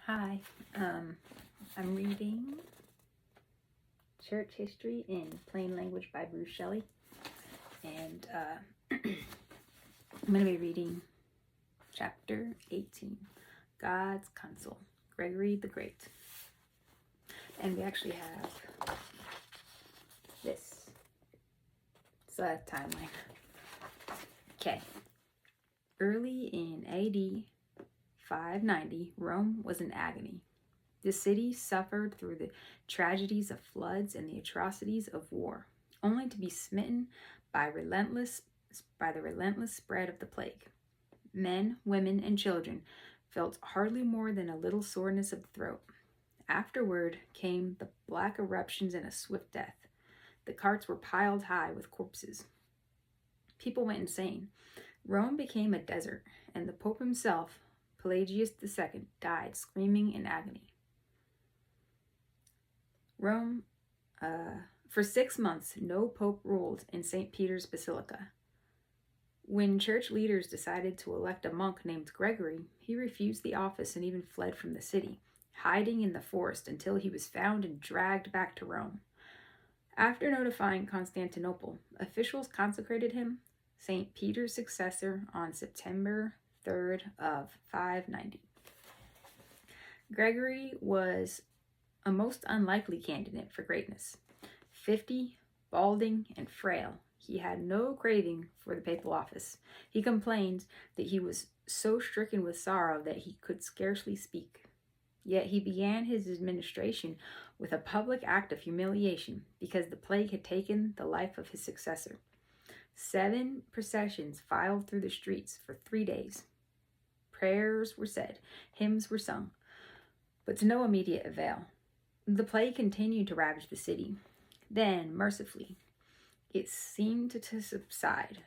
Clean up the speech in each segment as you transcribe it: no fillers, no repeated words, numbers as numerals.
Hi, I'm reading Church History in Plain Language by Shelley, and I'm going to be reading chapter 18, God's Counsel, Gregory the Great. And we actually have this. It's a timeline. Okay. Early in AD 590, Rome was in agony. The city suffered through the tragedies of floods and the atrocities of war, only to be smitten by the relentless spread of the plague. Men, women, and children felt hardly more than a little soreness of the throat. Afterward came the black eruptions and a swift death. The carts were piled high with corpses. People went insane. Rome became a desert, and the Pope himself, Pelagius II, died screaming in agony. Rome, for 6 months, no pope ruled in St. Peter's Basilica. When church leaders decided to elect a monk named Gregory, he refused the office and even fled from the city, hiding in the forest until he was found and dragged back to Rome. After notifying Constantinople, officials consecrated him St. Peter's successor on September 3rd of 590. Gregory was a most unlikely candidate for greatness. 50, balding, and frail, he had no craving for the papal office. He complained that he was so stricken with sorrow that he could scarcely speak. Yet he began his administration with a public act of humiliation because the plague had taken the life of his successor. 7 processions filed through the streets for 3 days. Prayers were said, hymns were sung, but to no immediate avail. The plague continued to ravage the city. Then, mercifully, it seemed to subside.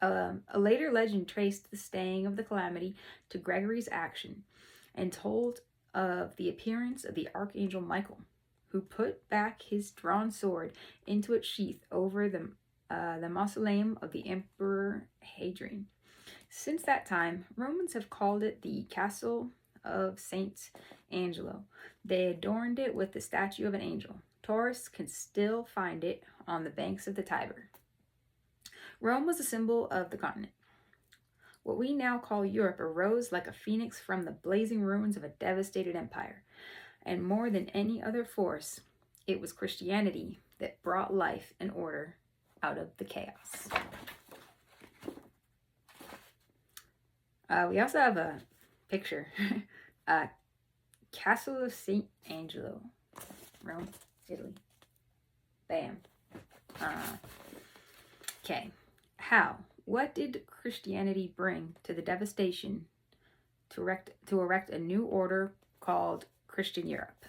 A later legend traced the staying of the calamity to Gregory's action and told of the appearance of the Archangel Michael, who put back his drawn sword into its sheath over the mausoleum of the Emperor Hadrian. Since that time, Romans have called it the Castle of Saint Angelo. They adorned it with the statue of an angel. Tourists can still find it on the banks of the Tiber. Rome was a symbol of the continent. What we now call Europe arose like a phoenix from the blazing ruins of a devastated empire. And more than any other force, it was Christianity that brought life and order out of the chaos. We also have a picture. Castle of St. Angelo, Rome, Italy. Bam. Okay. How? What did Christianity bring to the devastation to erect a new order called Christian Europe?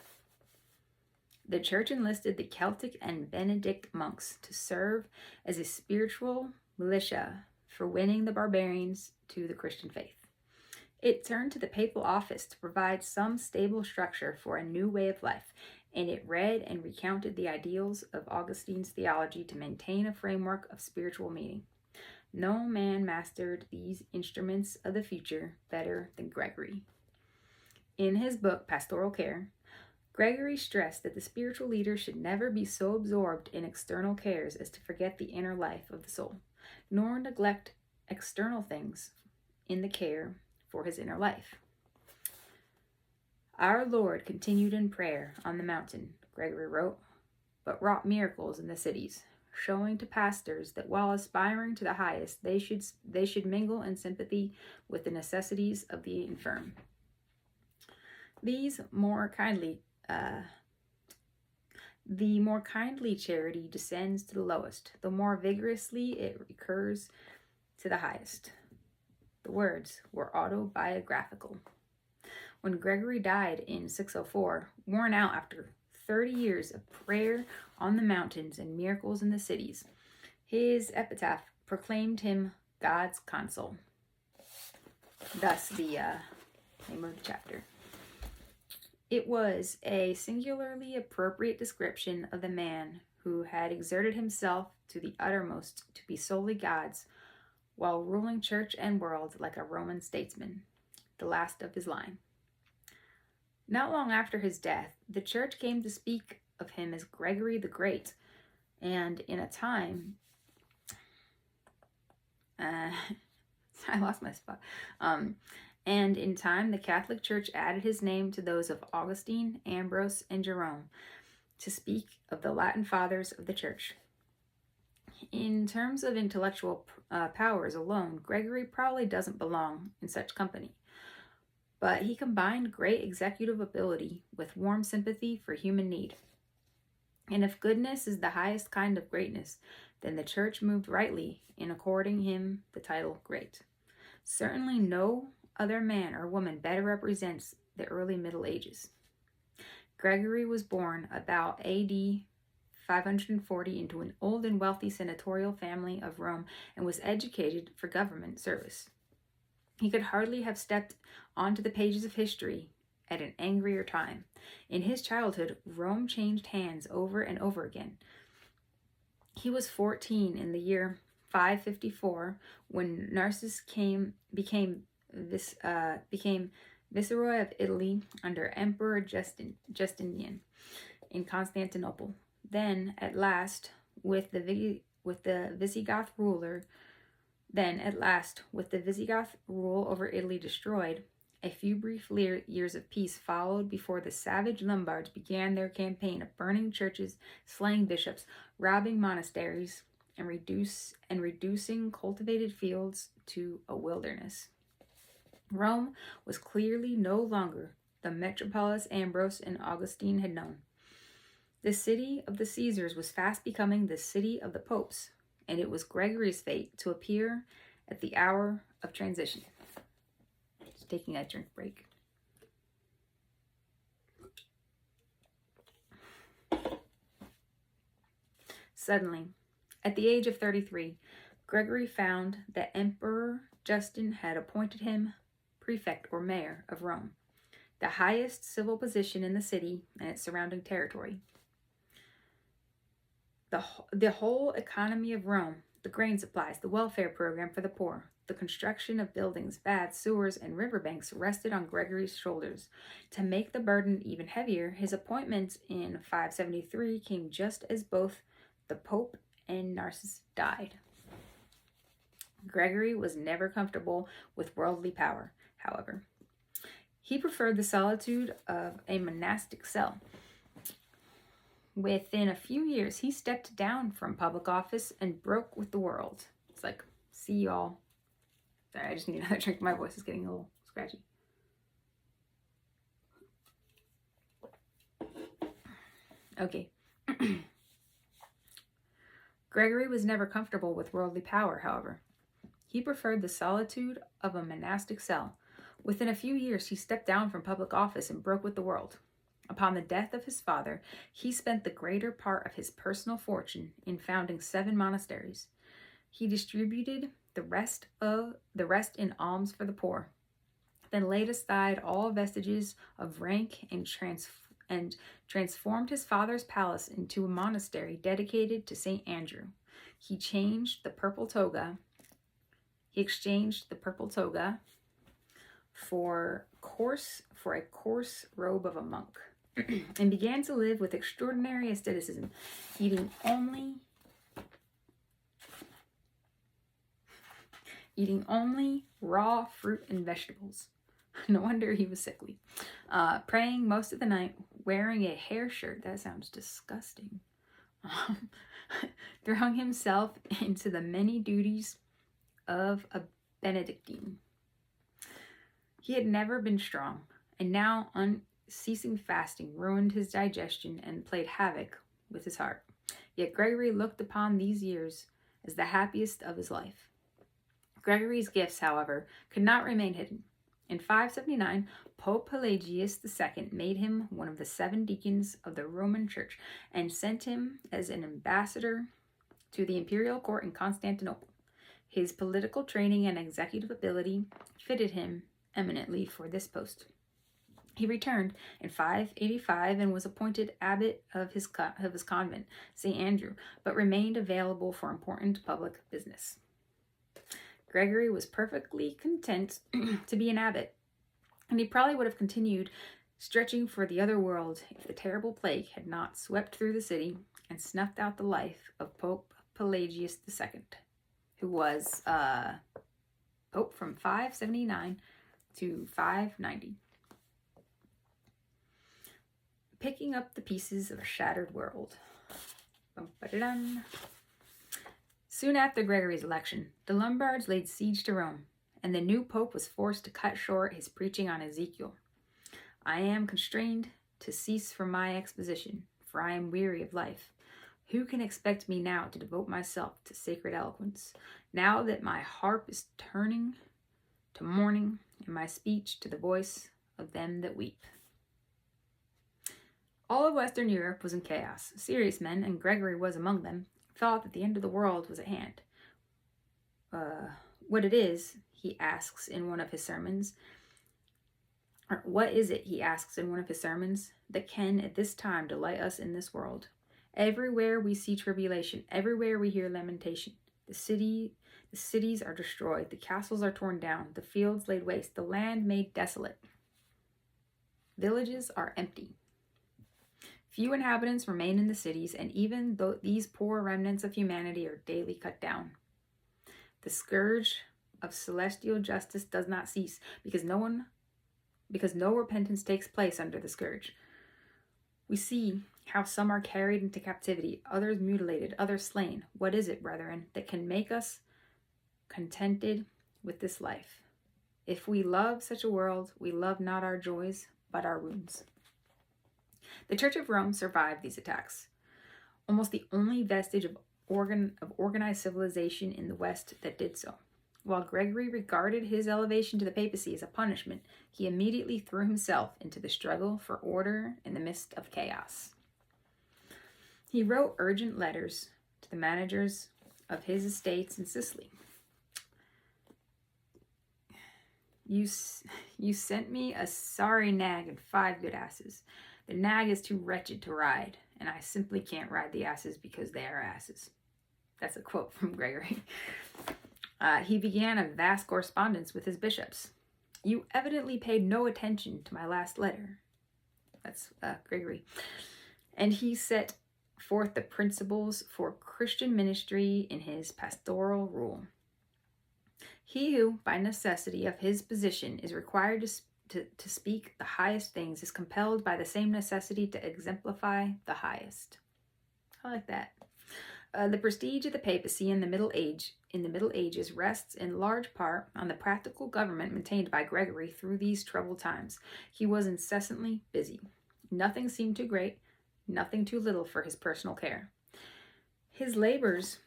The church enlisted the Celtic and Benedict monks to serve as a spiritual militia for winning the barbarians to the Christian faith. It turned to the papal office to provide some stable structure for a new way of life, and it read and recounted the ideals of Augustine's theology to maintain a framework of spiritual meaning. No man mastered these instruments of the future better than Gregory. In his book, Pastoral Care, Gregory stressed that the spiritual leader should never be so absorbed in external cares as to forget the inner life of the soul, nor neglect external things in the care for his inner life. Our Lord continued in prayer on the mountain, Gregory wrote, but wrought miracles in the cities, showing to pastors that while aspiring to the highest, they should mingle in sympathy with the necessities of the infirm. The more kindly charity descends to the lowest, the more vigorously it recurs to the highest. The words were autobiographical. When Gregory died in 604, worn out after 30 years of prayer on the mountains and miracles in the cities, his epitaph proclaimed him God's Consul. Thus the name of the chapter. It was a singularly appropriate description of the man who had exerted himself to the uttermost to be solely God's, while ruling church and world like a Roman statesman, the last of his line. Not long after his death, the church came to speak of him as Gregory the Great, and in a time, I lost my spot. And in time, the Catholic Church added his name to those of Augustine, Ambrose, and Jerome to speak of the Latin fathers of the Church. In terms of intellectual powers alone, Gregory probably doesn't belong in such company. But he combined great executive ability with warm sympathy for human need. And if goodness is the highest kind of greatness, then the church moved rightly in according him the title great. Certainly no other man or woman better represents the early Middle Ages. Gregory was born about A.D. 540 into an old and wealthy senatorial family of Rome and was educated for government service. He could hardly have stepped onto the pages of history at an angrier time. In his childhood, Rome changed hands over and over again. He was 14 in the year 554 when Narses became viceroy of Italy under Emperor Justinian in Constantinople. Then, at last, with the Visigoth rule over Italy destroyed, a few brief years of peace followed before the savage Lombards began their campaign of burning churches, slaying bishops, robbing monasteries, and reducing cultivated fields to a wilderness. Rome was clearly no longer the metropolis Ambrose and Augustine had known. The city of the Caesars was fast becoming the city of the popes, and it was Gregory's fate to appear at the hour of transition. Just taking a drink break. Suddenly, at the age of 33, Gregory found that Emperor Justin had appointed him prefect or mayor of Rome, the highest civil position in the city and its surrounding territory. The whole economy of Rome, the grain supplies, the welfare program for the poor, the construction of buildings, baths, sewers, and riverbanks rested on Gregory's shoulders. To make the burden even heavier, his appointment in 573 came just as both the Pope and Narses died. Gregory was never comfortable with worldly power, however. He preferred the solitude of a monastic cell. Within a few years, he stepped down from public office and broke with the world. It's like, see y'all. Sorry, I just need another drink. My voice is getting a little scratchy. Okay. Gregory was never comfortable with worldly power, however. He preferred the solitude of a monastic cell. Within a few years, he stepped down from public office and broke with the world. Upon the death of his father, he spent the greater part of his personal fortune in founding 7 monasteries. He distributed the rest in alms for the poor, then laid aside all vestiges of rank and transformed his father's palace into a monastery dedicated to St. Andrew. He exchanged the purple toga for a coarse robe of a monk, and began to live with extraordinary asceticism, eating only raw fruit and vegetables. No wonder he was sickly. Praying most of the night, wearing a hair shirt. That sounds disgusting. Throwing himself into the many duties of a Benedictine. He had never been strong, and now unceasing fasting ruined his digestion and played havoc with his heart. Yet Gregory looked upon these years as the happiest of his life. Gregory's gifts, however, could not remain hidden. In 579, Pope Pelagius II made him one of the 7 deacons of the Roman Church and sent him as an ambassador to the imperial court in Constantinople. His political training and executive ability fitted him eminently for this post. He returned in 585 and was appointed abbot of his convent, St. Andrew, but remained available for important public business. Gregory was perfectly content to be an abbot, and he probably would have continued stretching for the other world if the terrible plague had not swept through the city and snuffed out the life of Pope Pelagius II, who was Pope from 579 to 590. Picking up the pieces of a shattered world. Bum-ba-da-dum. Soon after Gregory's election, the Lombards laid siege to Rome, and the new pope was forced to cut short his preaching on Ezekiel. I am constrained to cease from my exposition, for I am weary of life. Who can expect me now to devote myself to sacred eloquence, now that my harp is turning to mourning and my speech to the voice of them that weep? All of Western Europe was in chaos. Serious men, and Gregory was among them, thought that the end of the world was at hand. What it is, he asks in one of his sermons, what is it, he asks in one of his sermons, that can at this time delight us in this world? Everywhere we see tribulation, everywhere we hear lamentation. The cities are destroyed, the castles are torn down, the fields laid waste, the land made desolate. Villages are empty. Few inhabitants remain in the cities, and even though these poor remnants of humanity are daily cut down. The scourge of celestial justice does not cease, because no repentance takes place under the scourge. We see how some are carried into captivity, others mutilated, others slain. What is it, brethren, that can make us contented with this life? If we love such a world, we love not our joys, but our wounds. The Church of Rome survived these attacks, almost the only vestige of organized civilization in the West that did so. While Gregory regarded his elevation to the papacy as a punishment, he immediately threw himself into the struggle for order in the midst of chaos. He wrote urgent letters to the managers of his estates in Sicily. You sent me a sorry nag and 5 good asses. The nag is too wretched to ride, and I simply can't ride the asses because they are asses. That's a quote from Gregory. He began a vast correspondence with his bishops. You evidently paid no attention to my last letter. That's Gregory. And he set forth the principles for Christian ministry in his pastoral rule. He who, by necessity of his position, is required to speak the highest things is compelled by the same necessity to exemplify the highest. I like that. The prestige of the papacy in the Middle Ages rests in large part on the practical government maintained by Gregory through these troubled times. He was incessantly busy. Nothing seemed too great, nothing too little for his personal care. His labors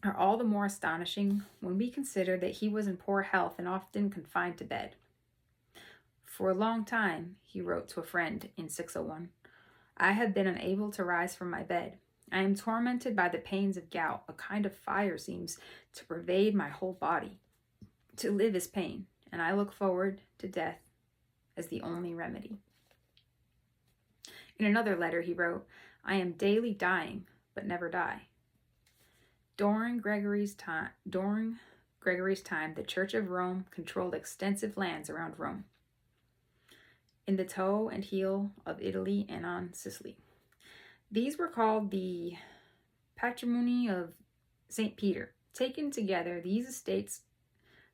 are all the more astonishing when we consider that he was in poor health and often confined to bed. For a long time, he wrote to a friend in 601, I have been unable to rise from my bed. I am tormented by the pains of gout. A kind of fire seems to pervade my whole body. To live is pain, and I look forward to death as the only remedy. In another letter he wrote, I am daily dying, but never die. During Gregory's time, the Church of Rome controlled extensive lands around Rome, in the toe and heel of Italy and on Sicily. These were called the Patrimony of St. Peter. Taken together, these estates,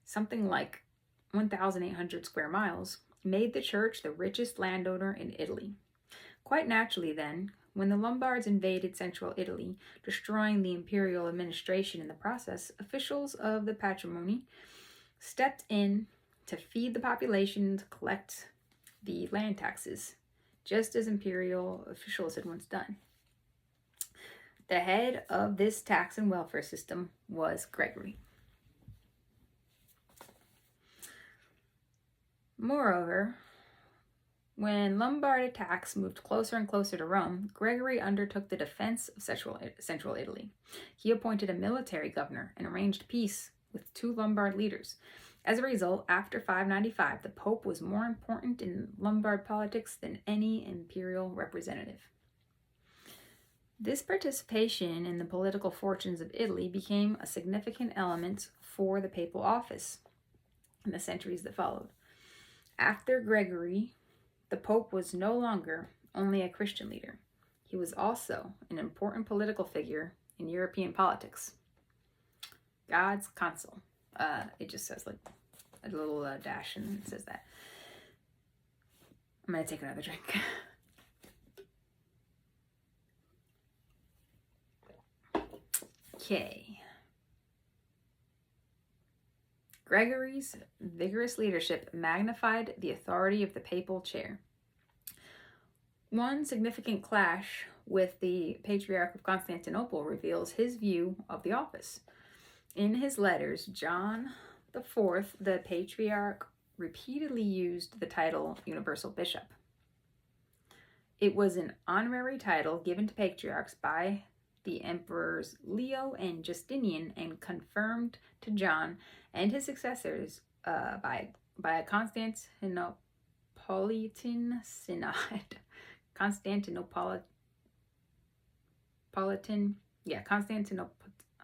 something like 1,800 square miles, made the church the richest landowner in Italy. Quite naturally then, when the Lombards invaded central Italy, destroying the imperial administration in the process, officials of the patrimony stepped in to feed the population and to collect the land taxes, just as imperial officials had once done. The head of this tax and welfare system was Gregory. Moreover, when Lombard attacks moved closer and closer to Rome, Gregory undertook the defense of central Italy. He appointed a military governor and arranged peace with 2 Lombard leaders. As a result, after 595, the Pope was more important in Lombard politics than any imperial representative. This participation in the political fortunes of Italy became a significant element for the papal office in the centuries that followed. After Gregory The Pope was no longer only a Christian leader. He was also an important political figure in European politics. God's consul. It just says like a little dash and it says that. I'm going to take another drink. Okay. Gregory's vigorous leadership magnified the authority of the papal chair. One significant clash with the Patriarch of Constantinople reveals his view of the office. In his letters, John IV, the Patriarch, repeatedly used the title Universal Bishop. It was an honorary title given to patriarchs by the emperors Leo and Justinian and confirmed to John and his successors by a Constantinopolitan synod.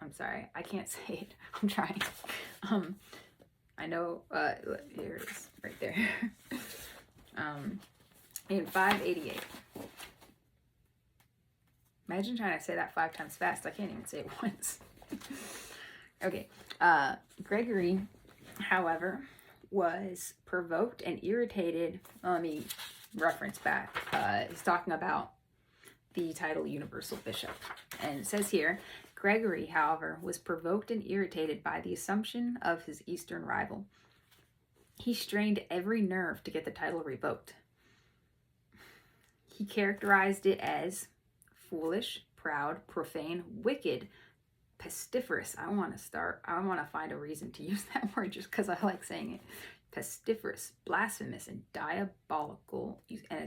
I'm sorry, I can't say it. I'm trying. I know, here it is, right there. In 588. Imagine trying to say that 5 times fast. I can't even say it once. Okay. Gregory, however, was provoked and irritated. Let me reference back. He's talking about the title Universal Bishop. And it says here, Gregory, however, was provoked and irritated by the assumption of his Eastern rival. He strained every nerve to get the title revoked. He characterized it as foolish, proud, profane, wicked, pestiferous. I want to find a reason to use that word just because I like saying it. Pestiferous, blasphemous, and a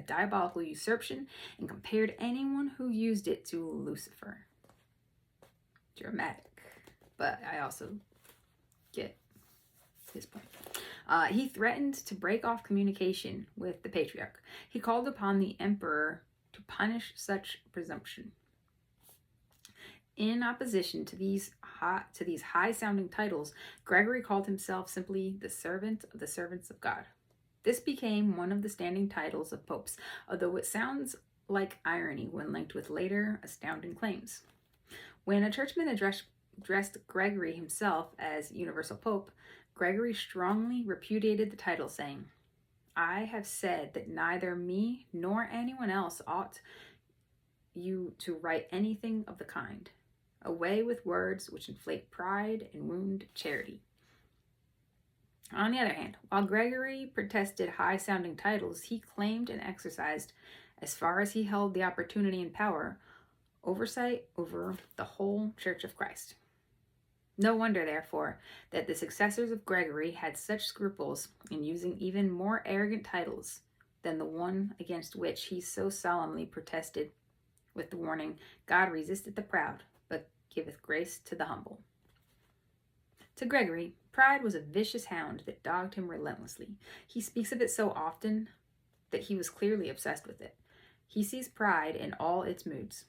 diabolical usurpation, and compared anyone who used it to Lucifer. Dramatic, but I also get his point. He threatened to break off communication with the Patriarch. He called upon the Emperor to punish such presumption. In opposition to these high-sounding titles, Gregory called himself simply the servant of the servants of God. This became one of the standing titles of popes, although it sounds like irony when linked with later astounding claims. When a churchman addressed Gregory himself as Universal Pope, Gregory strongly repudiated the title, saying, "I have said that neither me nor anyone else ought you to write anything of the kind. Away with words which inflate pride and wound charity." On the other hand, while Gregory protested high-sounding titles, he claimed and exercised, as far as he held the opportunity and power, oversight over the whole Church of Christ. No wonder, therefore, that the successors of Gregory had such scruples in using even more arrogant titles than the one against which he so solemnly protested with the warning, "God resisteth the proud, but giveth grace to the humble." To Gregory, pride was a vicious hound that dogged him relentlessly. He speaks of it so often that he was clearly obsessed with it. He sees pride in all its moods.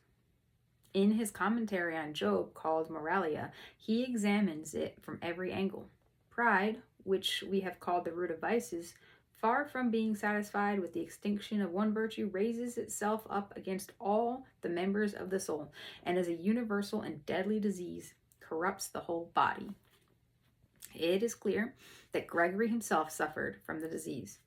In his commentary on Job, called Moralia, he examines it from every angle. Pride, which we have called the root of vices, far from being satisfied with the extinction of one virtue, raises itself up against all the members of the soul, and as a universal and deadly disease, corrupts the whole body. It is clear that Gregory himself suffered from the disease.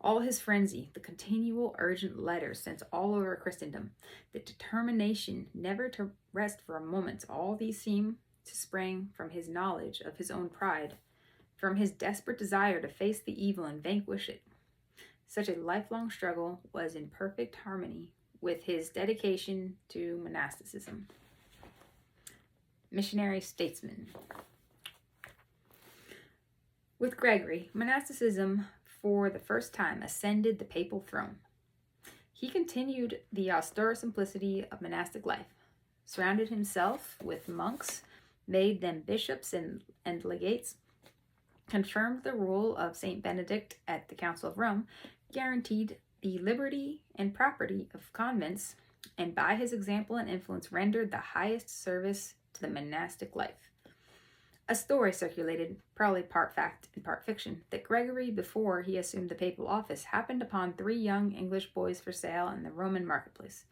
All his frenzy, the continual urgent letters sent all over Christendom, the determination never to rest for a moment, all these seem to spring from his knowledge of his own pride, from his desperate desire to face the evil and vanquish it. Such a lifelong struggle was in perfect harmony with his dedication to monasticism. Missionary statesman. With Gregory, monasticism for the first time ascended the papal throne. He continued the austere simplicity of monastic life, surrounded himself with monks, made them bishops and legates, confirmed the rule of St. Benedict at the Council of Rome, guaranteed the liberty and property of convents, and by his example and influence rendered the highest service to the monastic life. A story circulated, probably part fact and part fiction, that Gregory, before he assumed the papal office, happened upon 3 young English boys for sale in the Roman marketplace.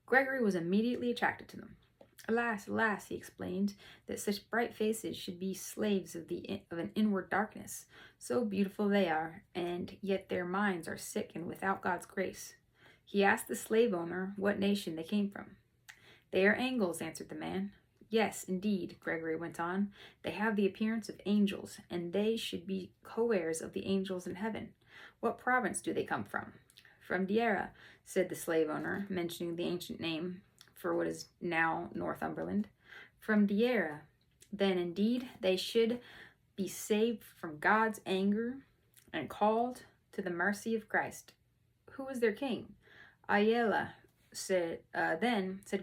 Gregory was immediately attracted to them. Alas, alas, he explained, that such bright faces should be slaves of an inward darkness. So beautiful they are, and yet their minds are sick and without God's grace. He asked the slave owner what nation they came from. They are Angles, answered the man. Yes, indeed, Gregory went on. They have the appearance of angels, and they should be co-heirs of the angels in heaven. What province do they come from? From Deira, said the slave owner, mentioning the ancient name for what is now Northumberland. From Deira. Then indeed they should be saved from God's anger and called to the mercy of Christ. Who is their king? Ayala, said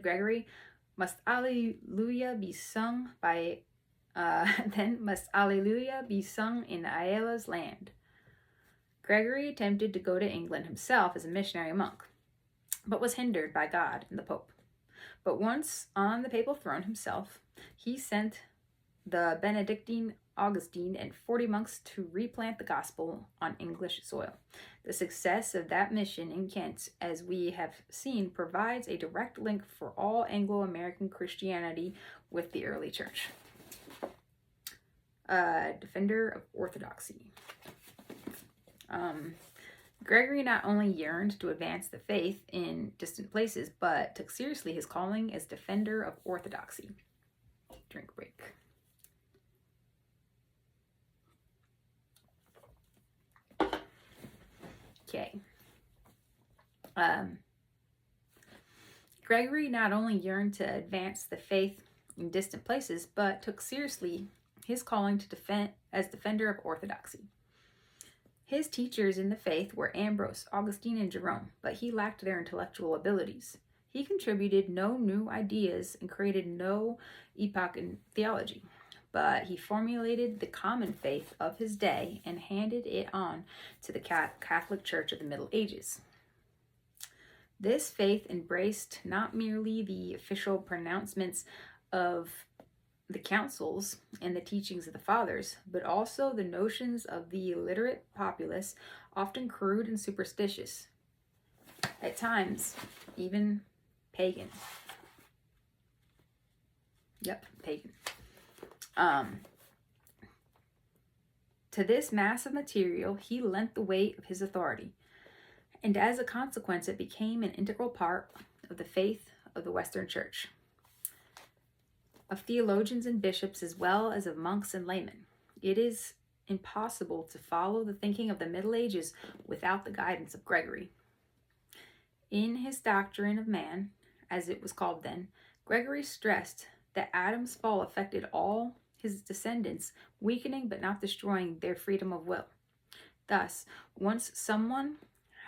Gregory. Must Alleluia be sung by then must Alleluia be sung in Ayala's land. Gregory attempted to go to England himself as a missionary monk, but was hindered by God and the Pope. But once on the papal throne himself, he sent the Benedictine Augustine and 40 monks to replant the gospel on English soil. The success of that mission in Kent, as we have seen, provides a direct link for all Anglo-American Christianity with the early church. Defender of orthodoxy. Gregory not only yearned to advance the faith in distant places, but took seriously his calling as defender of orthodoxy. Drink break. Okay. Gregory not only yearned to advance the faith in distant places, but took seriously his calling to defender of orthodoxy. His teachers in the faith were Ambrose, Augustine, and Jerome, but he lacked their intellectual abilities. He contributed no new ideas and created no epoch in theology, but he formulated the common faith of his day and handed it on to the Catholic Church of the Middle Ages. This faith embraced not merely the official pronouncements of the councils and the teachings of the fathers, but also the notions of the illiterate populace, often crude and superstitious, at times even pagan. Pagan. To this mass of material, he lent the weight of his authority, and as a consequence, it became an integral part of the faith of the Western Church, of theologians and bishops, as well as of monks and laymen. It is impossible to follow the thinking of the Middle Ages without the guidance of Gregory. In his Doctrine of Man, as it was called then, Gregory stressed that Adam's fall affected all his descendants, weakening but not destroying their freedom of will. Thus, once someone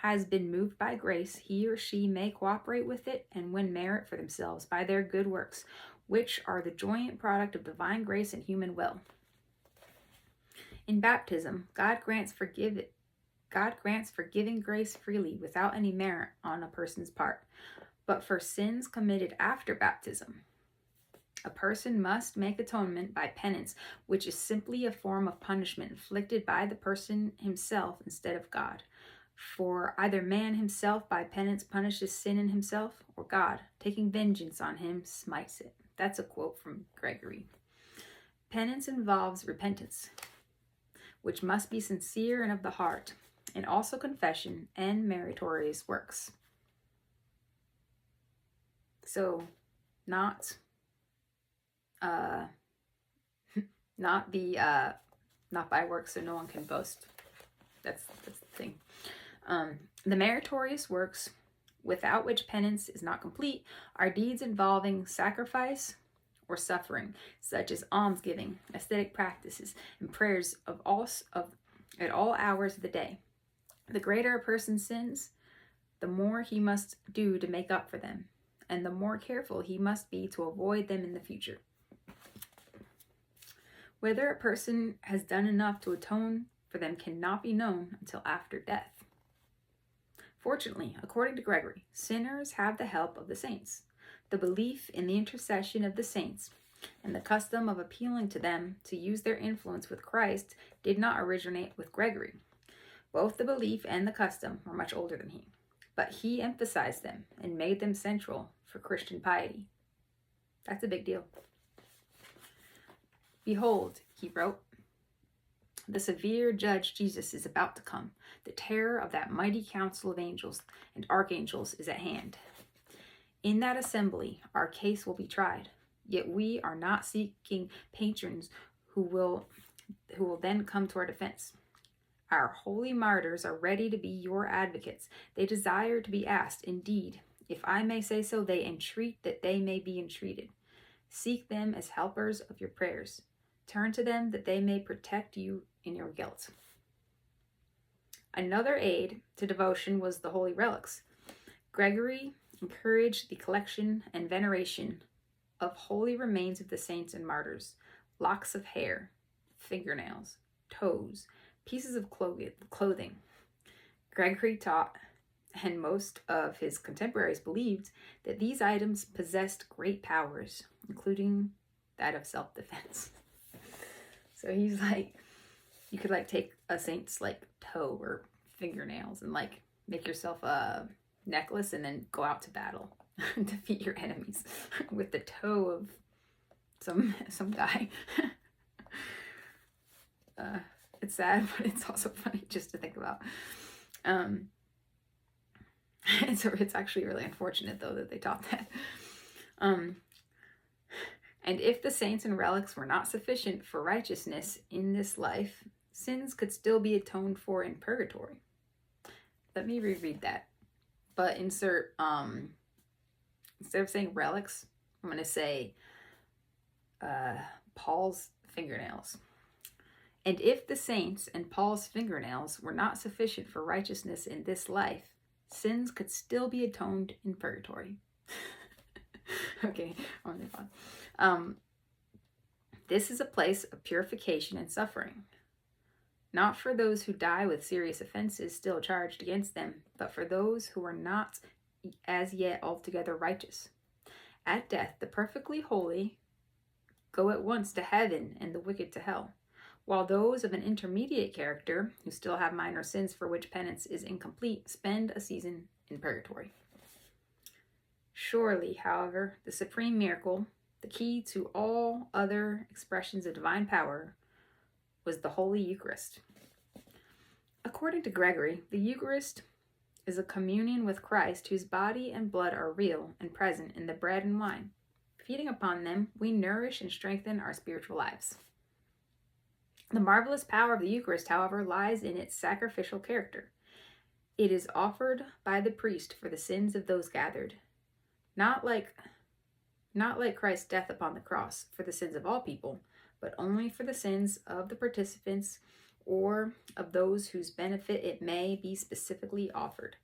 has been moved by grace, he or she may cooperate with it and win merit for themselves by their good works, which are the joint product of divine grace and human will. In baptism, God grants forgiving grace freely without any merit on a person's part. But for sins committed after baptism, a person must make atonement by penance, which is simply a form of punishment inflicted by the person himself instead of God. For either man himself by penance punishes sin in himself, or God, taking vengeance on him, smites it. That's a quote from Gregory. Penance involves repentance, which must be sincere and of the heart, and also confession and meritorious works. So, not by works, so no one can boast. That's the thing. The meritorious works, without which penance is not complete, are deeds involving sacrifice or suffering, such as almsgiving, ascetic practices, and prayers at all hours of the day. The greater a person's sins, the more he must do to make up for them, and the more careful he must be to avoid them in the future. Whether a person has done enough to atone for them cannot be known until after death. Fortunately, according to Gregory, sinners have the help of the saints. The belief in the intercession of the saints and the custom of appealing to them to use their influence with Christ did not originate with Gregory. Both the belief and the custom were much older than he, but he emphasized them and made them central for Christian piety. That's a big deal. Behold, he wrote, the severe judge Jesus is about to come. The terror of that mighty council of angels and archangels is at hand. In that assembly, our case will be tried. Yet we are not seeking patrons who will then come to our defense. Our holy martyrs are ready to be your advocates. They desire to be asked. Indeed, if I may say so, they entreat that they may be entreated. Seek them as helpers of your prayers. Turn to them that they may protect you in your guilt. Another aid to devotion was the holy relics. Gregory encouraged the collection and veneration of holy remains of the saints and martyrs, locks of hair, fingernails, toes, pieces of clothing. Gregory taught, and most of his contemporaries believed, that these items possessed great powers, including that of self-defense. So he's like, you could like take a saint's like toe or fingernails and like make yourself a necklace and then go out to battle and defeat your enemies with the toe of some guy. It's sad, but it's also funny just to think about. And so it's actually really unfortunate though that they taught that. And if the saints and relics were not sufficient for righteousness in this life, sins could still be atoned for in purgatory. Let me reread that. But insert, instead of saying relics, I'm going to say Paul's fingernails. And if the saints and Paul's fingernails were not sufficient for righteousness in this life, sins could still be atoned in purgatory. Okay, I'll move on. This is a place of purification and suffering, not for those who die with serious offenses still charged against them, but for those who are not as yet altogether righteous. At death, the perfectly holy go at once to heaven and the wicked to hell, while those of an intermediate character, who still have minor sins for which penance is incomplete, spend a season in purgatory. Surely, however, the supreme miracle, the key to all other expressions of divine power, was the Holy Eucharist. According to Gregory, the Eucharist is a communion with Christ whose body and blood are real and present in the bread and wine. Feeding upon them, we nourish and strengthen our spiritual lives. The marvelous power of the Eucharist, however, lies in its sacrificial character. It is offered by the priest for the sins of those gathered, not like Christ's death upon the cross for the sins of all people, but only for the sins of the participants or of those whose benefit it may be specifically offered.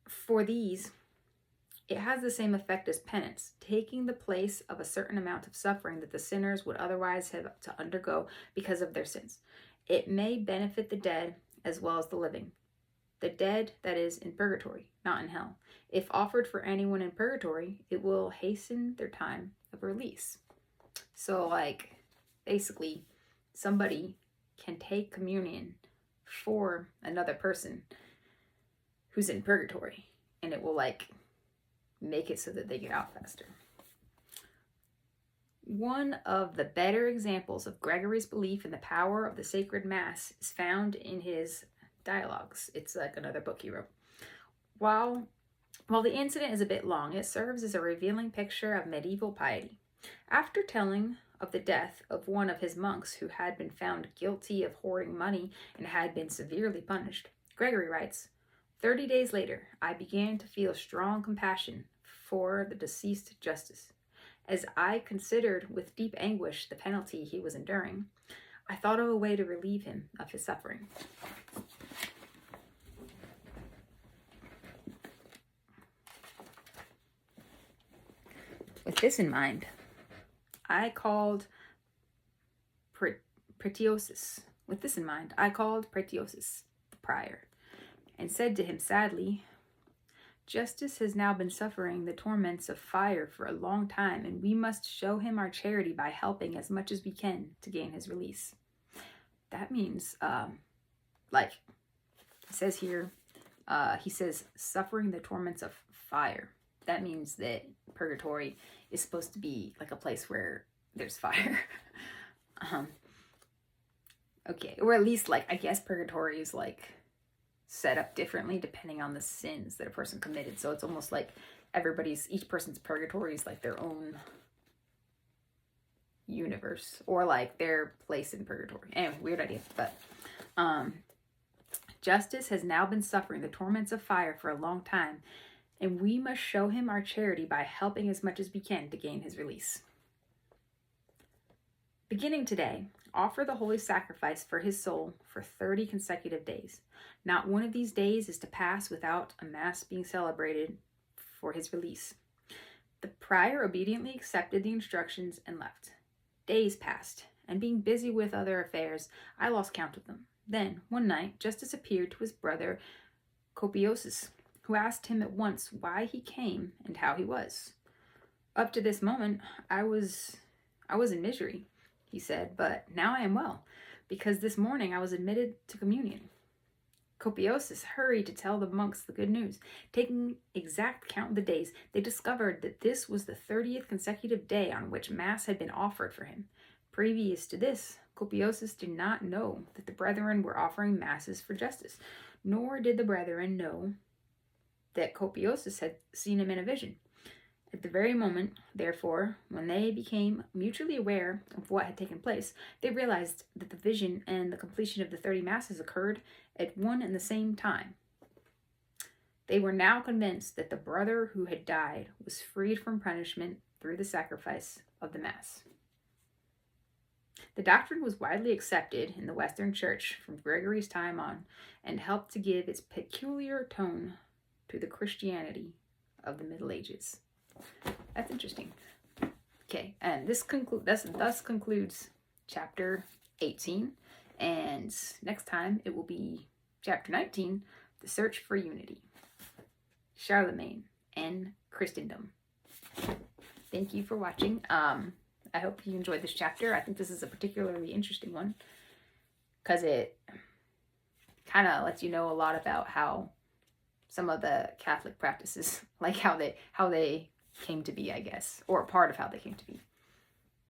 For these, it has the same effect as penance, taking the place of a certain amount of suffering that the sinners would otherwise have to undergo because of their sins. It may benefit the dead as well as the living. The dead, that is, in purgatory, not in hell. If offered for anyone in purgatory, it will hasten their time of release. So, like, basically, somebody can take communion for another person who's in purgatory, and it will, like, make it so that they get out faster. One of the better examples of Gregory's belief in the power of the sacred Mass is found in his Dialogues. It's like another book he wrote. While the incident is a bit long, it serves as a revealing picture of medieval piety. After telling of the death of one of his monks who had been found guilty of hoarding money and had been severely punished, Gregory writes, 30 days later, I began to feel strong compassion for the deceased justice. As I considered with deep anguish the penalty he was enduring, I thought of a way to relieve him of his suffering. With this in mind, I called Pretiosus. The prior, and said to him sadly, Justice has now been suffering the torments of fire for a long time, and we must show him our charity by helping as much as we can to gain his release. That means, like it says here, he says, suffering the torments of fire. That means that purgatory is supposed to be like a place where there's fire. Okay, or at least, like, I guess purgatory is like set up differently depending on the sins that a person committed. So it's almost like each person's purgatory is like their own universe, or like their place in purgatory. Anyway, weird idea. But justice has now been suffering the torments of fire for a long time, and we must show him our charity by helping as much as we can to gain his release. Beginning today, offer the holy sacrifice for his soul for 30 consecutive days. Not one of these days is to pass without a mass being celebrated for his release. The prior obediently accepted the instructions and left. Days passed, and being busy with other affairs, I lost count of them. Then, one night, Justice appeared to his brother Copiosus, who asked him at once why he came and how he was. Up to this moment, I was in misery, he said, but now I am well, because this morning I was admitted to communion. Copiosus hurried to tell the monks the good news. Taking exact count of the days, they discovered that this was the 30th consecutive day on which Mass had been offered for him. Previous to this, Copiosus did not know that the brethren were offering Masses for justice, nor did the brethren know that Copiosus had seen him in a vision. At the very moment, therefore, when they became mutually aware of what had taken place, they realized that the vision and the completion of the 30 Masses occurred at one and the same time. They were now convinced that the brother who had died was freed from punishment through the sacrifice of the Mass. The doctrine was widely accepted in the Western Church from Gregory's time on, and helped to give its peculiar tone to the Christianity of the Middle Ages. That's interesting. Okay, and this thus concludes chapter 18, and next time it will be chapter 19, The Search for Unity, Charlemagne and Christendom. Thank you for watching. I hope you enjoyed this chapter. I think this is a particularly interesting one because it kind of lets you know a lot about how some of the Catholic practices, like how they came to be, I guess, or part of how they came to be.